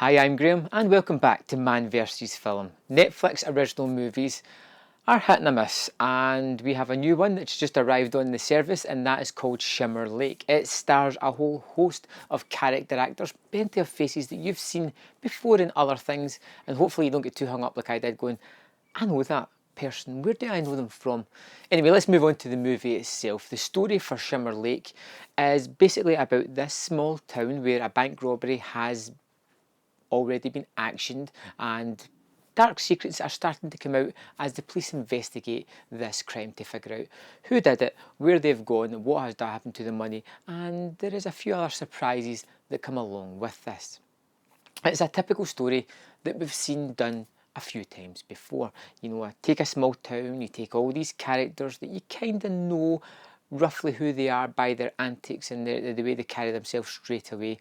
Hi, I'm Graham and welcome back to Man vs Film. Netflix original movies are hit and a miss, and we have a new one that's just arrived on the service, and that is called Shimmer Lake. It stars a whole host of character actors, plenty of faces that you've seen before in other things, and hopefully you don't get too hung up like I did going, I know that person, where do I know them from? Anyway, let's move on to the movie itself. The story for Shimmer Lake is basically about this small town where a bank robbery has already been actioned, and dark secrets are starting to come out as the police investigate this crime to figure out who did it, where they've gone, what has happened to the money, and there is a few other surprises that come along with this. It's a typical story that we've seen done a few times before. You know, take a small town, you take all these characters that you kind of know roughly who they are by their antics and the way they carry themselves straight away.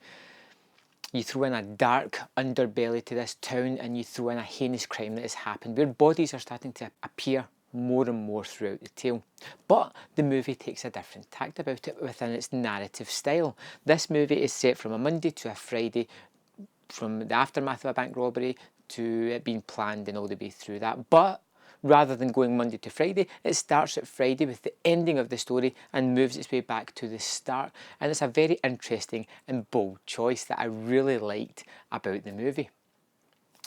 You throw in a dark underbelly to this town, and you throw in a heinous crime that has happened where bodies are starting to appear more and more throughout the tale. But the movie takes a different tact about it within its narrative style. This movie is set from a Monday to a Friday, from the aftermath of a bank robbery to it being planned and all the way through that. But rather than going Monday to Friday, it starts at Friday with the ending of the story and moves its way back to the start. And it's a very interesting and bold choice that I really liked about the movie.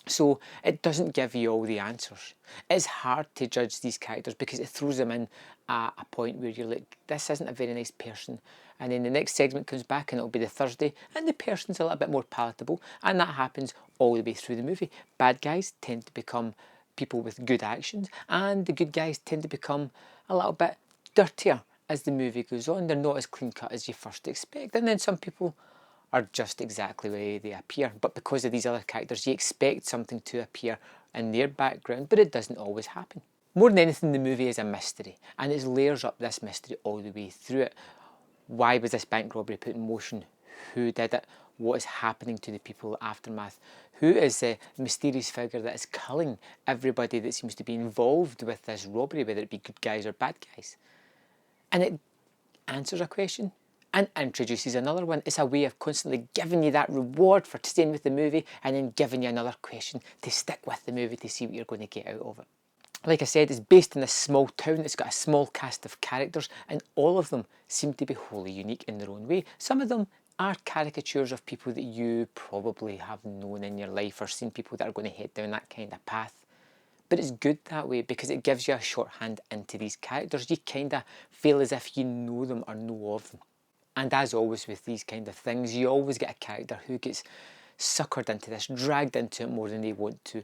So it doesn't give you all the answers. It's hard to judge these characters because it throws them in at a point where you're like, this isn't a very nice person. And then the next segment comes back and it'll be the Thursday and the person's a little bit more palatable, and that happens all the way through the movie. Bad guys tend to become people with good actions, and the good guys tend to become a little bit dirtier as the movie goes on. They're not as clean cut as you first expect, and then some people are just exactly the way they appear, but because of these other characters you expect something to appear in their background, but it doesn't always happen. More than anything, the movie is a mystery, and it layers up this mystery all the way through it. Why was this bank robbery put in motion? Who did it? What is happening to the people aftermath? Who is the mysterious figure that is killing everybody that seems to be involved with this robbery, whether it be good guys or bad guys? And it answers a question and introduces another one. It's a way of constantly giving you that reward for staying with the movie, and then giving you another question to stick with the movie to see what you're going to get out of it. Like I said, it's based in a small town. It's got a small cast of characters, and all of them seem to be wholly unique in their own way. Some of them are caricatures of people that you probably have known in your life or seen people that are going to head down that kind of path. But it's good that way because it gives you a shorthand into these characters. You kind of feel as if you know them or know of them. And as always with these kind of things, you always get a character who gets suckered into this, dragged into it more than they want to.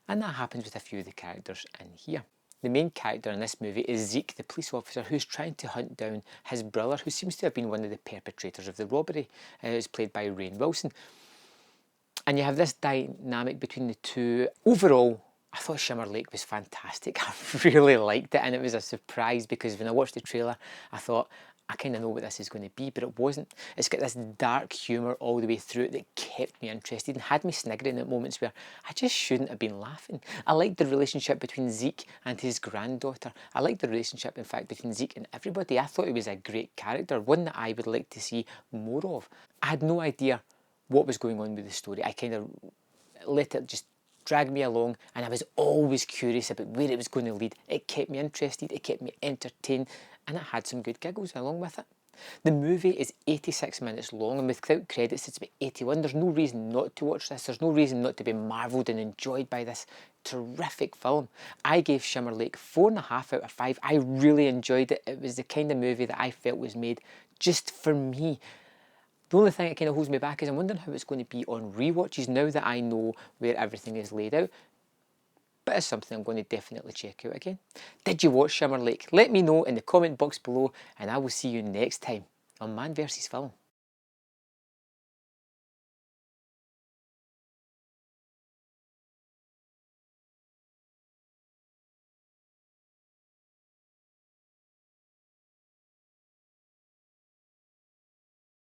And that happens with a few of the characters in here. The main character in this movie is Zeke, the police officer, who's trying to hunt down his brother, who seems to have been one of the perpetrators of the robbery. It's played by Rainn Wilson. And you have this dynamic between the two. Overall, I thought Shimmer Lake was fantastic. I really liked it, and it was a surprise because when I watched the trailer, I thought, I kind of know what this is going to be, but it wasn't. It's got this dark humour all the way through it that kept me interested and had me sniggering at moments where I just shouldn't have been laughing. I liked the relationship between Zeke and his granddaughter. I liked the relationship, in fact, between Zeke and everybody. I thought he was a great character, one that I would like to see more of. I had no idea what was going on with the story. I kind of let it just drag me along, and I was always curious about where it was going to lead. It kept me interested, it kept me entertained, and it had some good giggles along with it. The movie is 86 minutes long, and without credits it's about 81. There's no reason not to watch this. There's no reason not to be marvelled and enjoyed by this terrific film. I gave Shimmer Lake 4.5 out of 5. I really enjoyed it. It was the kind of movie that I felt was made just for me. The only thing that kind of holds me back is I'm wondering how it's going to be on rewatches now that I know where everything is laid out. But it's something I'm going to definitely check out again. Did you watch Shimmer Lake? Let me know in the comment box below, and I will see you next time on Man vs Film.